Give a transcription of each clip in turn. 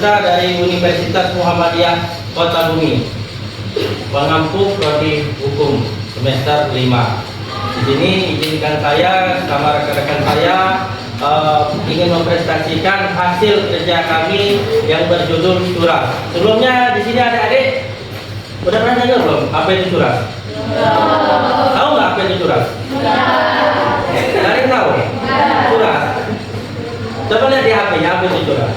Putra dari Universitas Muhammadiyah Kota Bumi, pengampu prodi hukum semester 5. Di sini izinkan saya sama rekan-rekan saya ingin mempresentasikan hasil kerja kami yang berjudul surat. Sebelumnya di sini adik-adik udah pernah dengar belum apa itu surat? Tahu nggak apa itu surat? Dari tahu? Surat. Coba lihat di HP-nya apa itu surat.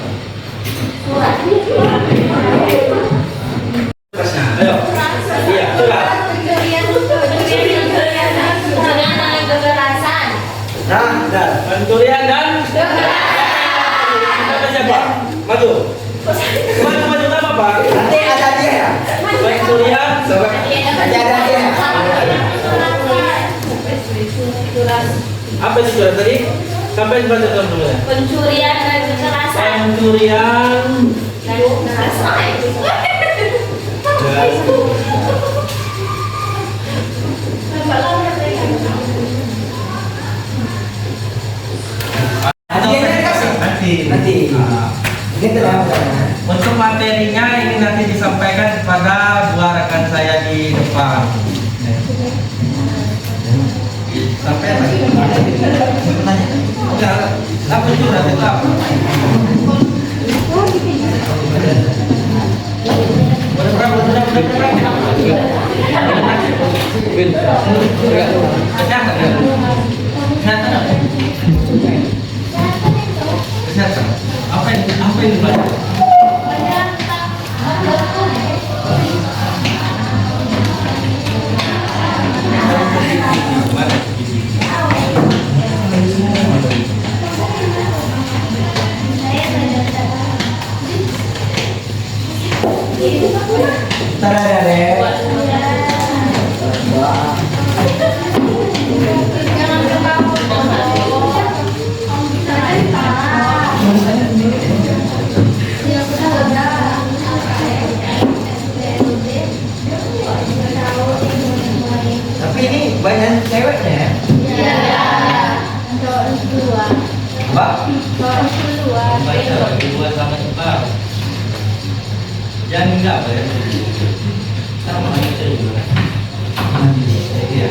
Ayo. Iya, surat. Pencurian dan siapa? Maju. Maju apa Pak? Nanti ada dia ya. Pencurian. Ada dia. Apa itu surat tadi? Sampai baca teman-teman. Pencurian dan kekerasan. Pencurian Dan kekerasan. Nanti. Gitu lah. Untuk materinya ini nanti disampaikan kepada dua rekan saya di depan. Sampai lagi. Enggak, apa itu surat itu apa? Apa ini Pak? Tapi ini banyak ceweknya ya? Iya. Cowok kedua. Mbak? Cowok kedua. Dua sama cepat. Jangan enggak Pak ya. Sama aja juga. Iya.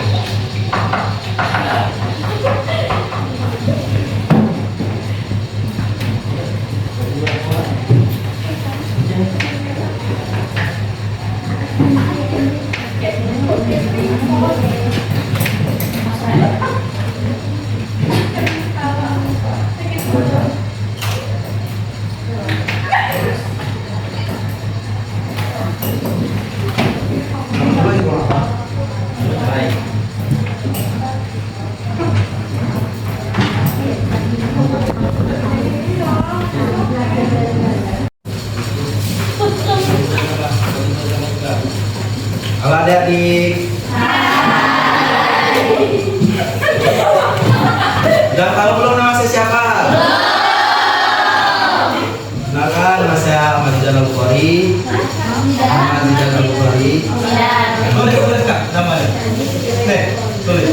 Kalau adik-adik. Udah tahu belum nama saya siapa? Kenalkan, nama saya Ahmad Rizal Al-Bukhari. Boleh Kak, namanya. Boleh.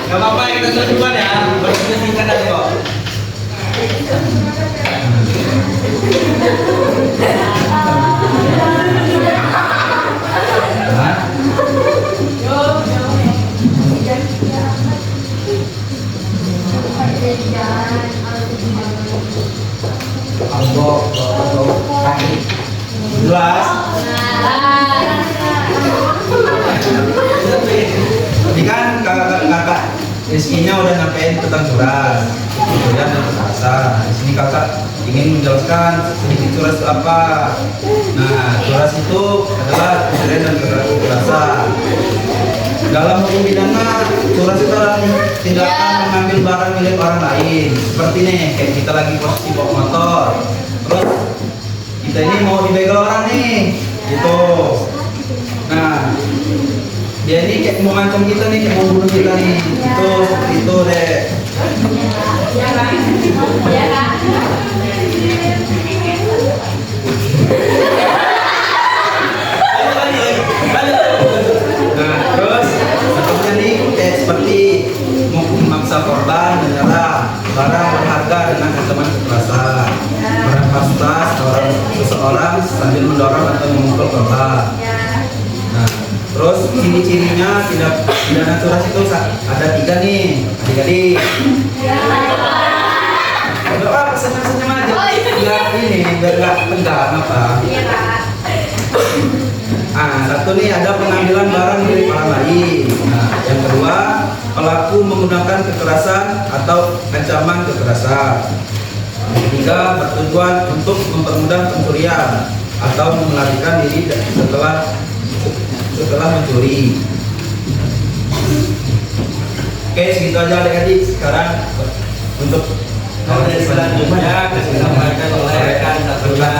Gak apa-apa kita tunjukkan ya, berarti singkat aja kok. Jelas. Ini kan kakak Rizky-nya udah nyampein tentang surat, kemudian dan kekerasan. Di sini kakak ingin menjelaskan sedikit surat itu apa. Nah, surat itu adalah pencurian dan kekerasan. Dalam hukum pidana, surat itu adalah tindakan mengambil barang milik orang lain. Seperti nih, kayak kita lagi posisi bawa motor, terus kita ini mau dibegal orang nih, gitu. Nah, dia ini kayak mau ngancam kita nih, kayak mau bunuh kita nih, itu seperti itu deh. Ya kak. Ya kak. Nah, terus satunya nih kayak seperti memaksa korban menyerah barang berharga dengan ancaman kekerasan, merampas tas seseorang sambil mendorong atau memukul korban. Nah, terus ciri-cirinya tindak pidana curas itu ada 3 nih, adik-adik. Udah apa senyum-senyum aja. Biar ini biar nggak tegang apa. Iya kak. Satu nih ada pengambilan barang milik orang lain. Nah, yang kedua pelaku menggunakan kekerasan atau ancaman kekerasan. Yang ketiga bertujuan untuk mempermudah pencurian atau melarikan diri setelah mencuri. Oke, segitu aja adik-adik. Sekarang untuk Selanjutnya disampaikan oleh rekan satunya.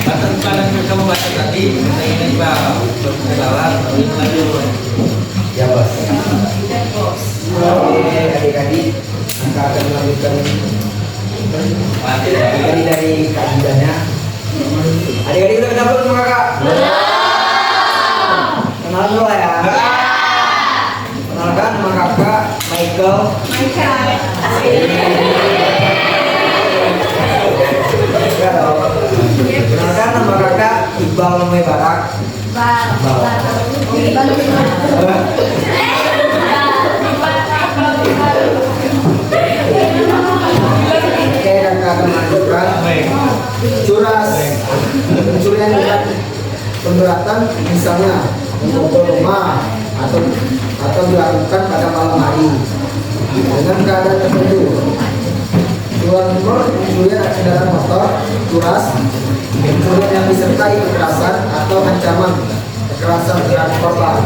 Baca bukan yang kamu baca tadi, ini Pak, berkenalan, lanjut. ya bos. Oke, adik-adik, kita akan melanjutkan materi dari kajiannya. Adik-adik udah kenal belum sama kakak? Kenal dulu lah ya. Kenalkan nama kakak Michael. Kenalkan nama kakak Iqbal Mubarak. Oke, kakak akan melanjutkan curas pencurian dengan pemberatan, misalnya memukul rumah atau dilakukan pada malam hari dengan keadaan tertentu. Dua nomor pencurian kendaraan motor, curas pencurian yang disertai kekerasan atau ancaman kekerasan terhadap korban.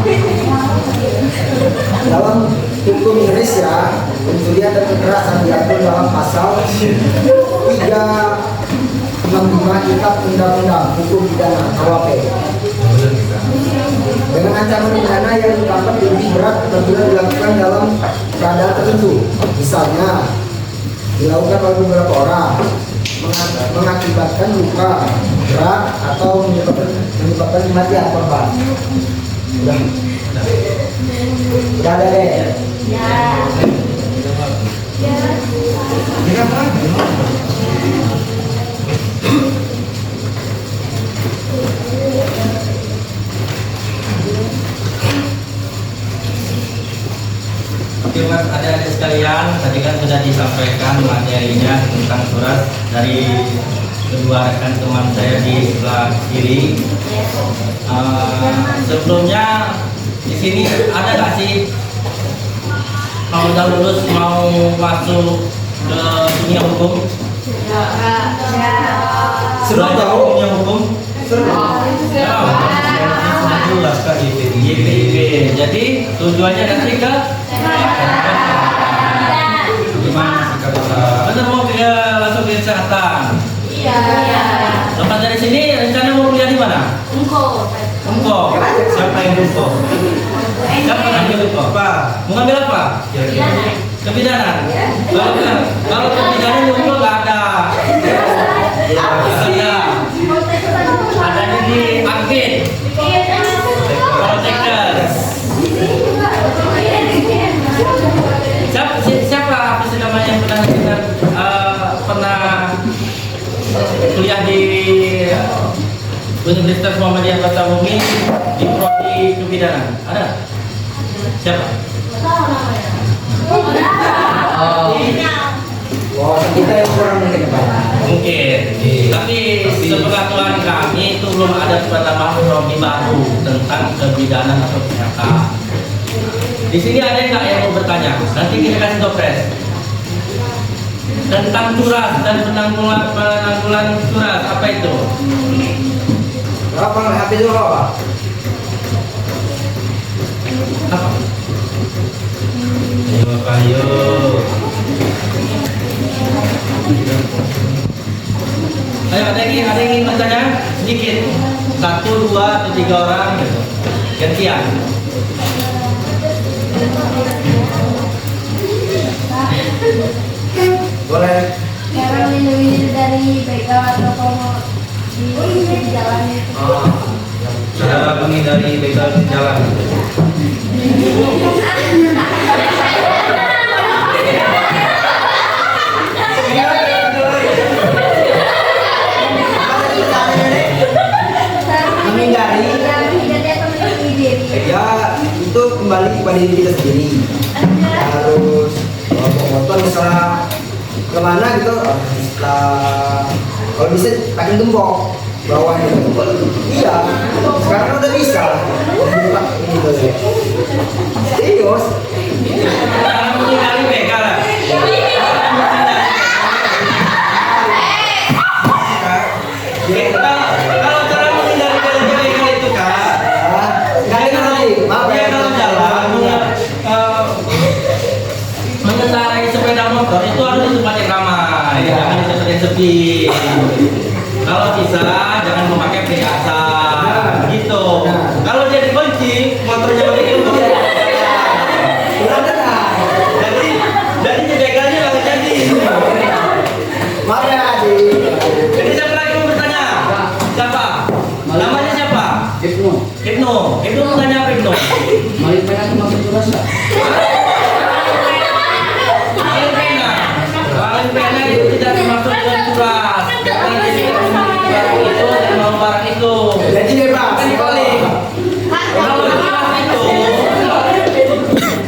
Dalam hukum Indonesia, pencurian dan kekerasan diatur dalam pasal 365 Kitab Undang-Undang Hukum Pidana (KUHP). Dengan ancaman pidana yang ditangkap lebih berat apabila dilakukan dalam keadaan tertentu, misalnya dilakukan oleh beberapa orang, mengakibatkan luka berat atau menyebabkan kematian korban. Udah ada deh. Ya. Oke Mas, adik-adik sekalian, tadi kan sudah disampaikan materinya tentang surat dari kedua rekan teman saya di sebelah kiri. Sebelumnya di sini ada nggak sih kalau udah lulus mau masuk ke dunia hukum? Belajar dunia hukum? Jelas Kak IPB. Jadi tujuannya nanti ke gimana sih Kak? Bener mau langsung ke kesehatan? Iya. Lepas dari sini rencana mau kuliah di mana? Engkau. Siapa yang Engkau? Siapa yang ngambil Engkau? Apa? Mau ngambil apa? Kebidanan. Kalau kebidanan di Engkau nggak ada. Ada di admin. Protekers. Siapa apa sih namanya yang pernah kuliah di Universitas Muhammadiyah Bakahuni di prodi kebidanan? Ada? Siapa? Wah, kita yang kurang mungkin Pak. Mungkin. Tapi sepengetahuan kami itu belum ada penambahan prodi baru tentang kebidanan atau kesehatan. Di sini ada nggak yang mau bertanya? Nanti kita kasih topres tentang curas dan penanggulan curas, apa itu? Apa HP dulu apa? Apa? Ayo. Ayo, ada yang ingin bertanya sedikit? 1, 2, atau 3 orang gitu. Gantian. Boleh. Cara melindungi dari begal atau komo di jalan itu. Cara menghindari begal di jalan. Menghindari. Ya, itu kembali kepada diri kita sendiri. Harus motor misalnya kemana gitu, kalau bisa pakai gembok bawahnya. Iya, sekarang udah bisa. Serius. Cara menghindari begal. Kalau cara menghindari begal itu Kak, dia kalau jalan mengendarai sepeda motor itu harus di tempat yang ramai, jangan di tempat yang sepi. Kalau bisa jangan memakai perhiasan, gitu. Kalau dia dikunci, motornya begitu. Jadi begalnya nggak jadi. Maaf ya, Adik. Jadi siapa lagi mau bertanya? Siapa? Namanya siapa? Ibnu mau tanya apa Ibnu? Malin pena itu masuk curah nggak? Malin pena itu tidak termasuk dengan curas. Karena jadi barang itu dan mau barang itu. Jadi bebas. Kan dibalik.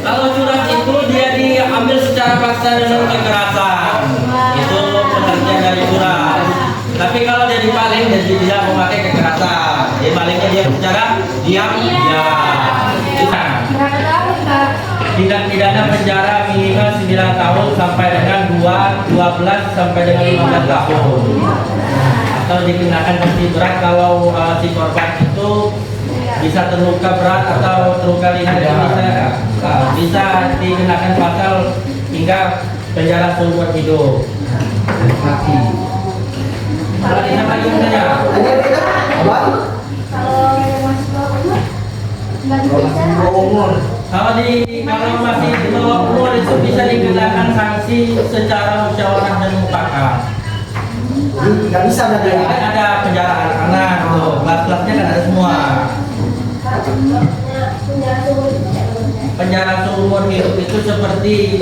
Kalau curas itu dia diambil secara paksa dengan kekerasan. Itu pengertian dari curas. Tapi kalau dia dipaling dan dia memakai kekerasan, dia palingnya dia secara diam. Berapa tahun Kak? Tindak pidana penjara minimal 9 tahun sampai dengan 12 sampai dengan 15 tahun. Atau dikenakan sanksi berat kalau si korban itu bisa terluka berat atau terluka ringan, bisa dikenakan pasal hingga penjara seumur hidup. Mati. Kalau tidak lagi saja. Apa? Kalau yang masih bawah umur nggak bisa. Kalau masih di bawah umur itu bisa dikenakan sanksi secara musyawarah dan mufakat. Nggak bisa berarti Jadi ya? kan ada penjara anak-anak tuh, kelas-kelasnya kan ada semua. Penjara seumur hidup itu seperti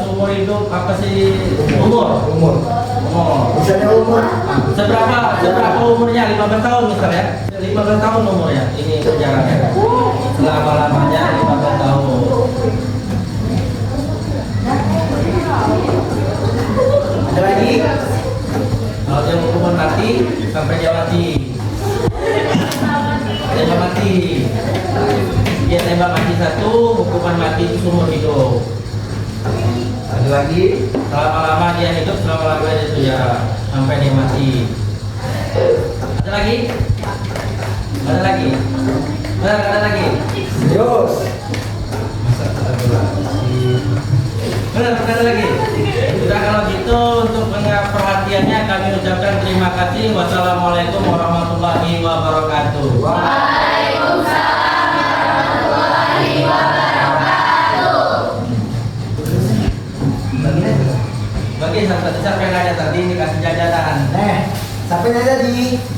seumur hidup apa sih? Umur. Misalnya umur. Seberapa umurnya? 15 tahun misalnya. 15 tahun umurnya. Ini penjaranya. Selama-lamanya 15 tahun. Ada lagi? Kalau dia hukuman mati sampai dia mati. Tembak mati. Dia tembak mati 1, hukuman mati itu seumur hidup. Ada lagi? Selama-lama dia hidup, selama-lama dia penjara sampai dia mati. Ada lagi? Ada lagi? Ada lagi? Serius. Ada lagi? Sudah, kalau gitu untuk perhatiannya kami ucapkan terima kasih. Wassalamualaikum warahmatullahi wabarakatuh. Bagi sampai nanya tadi dikasih jajanan. Sampai nanya tadi.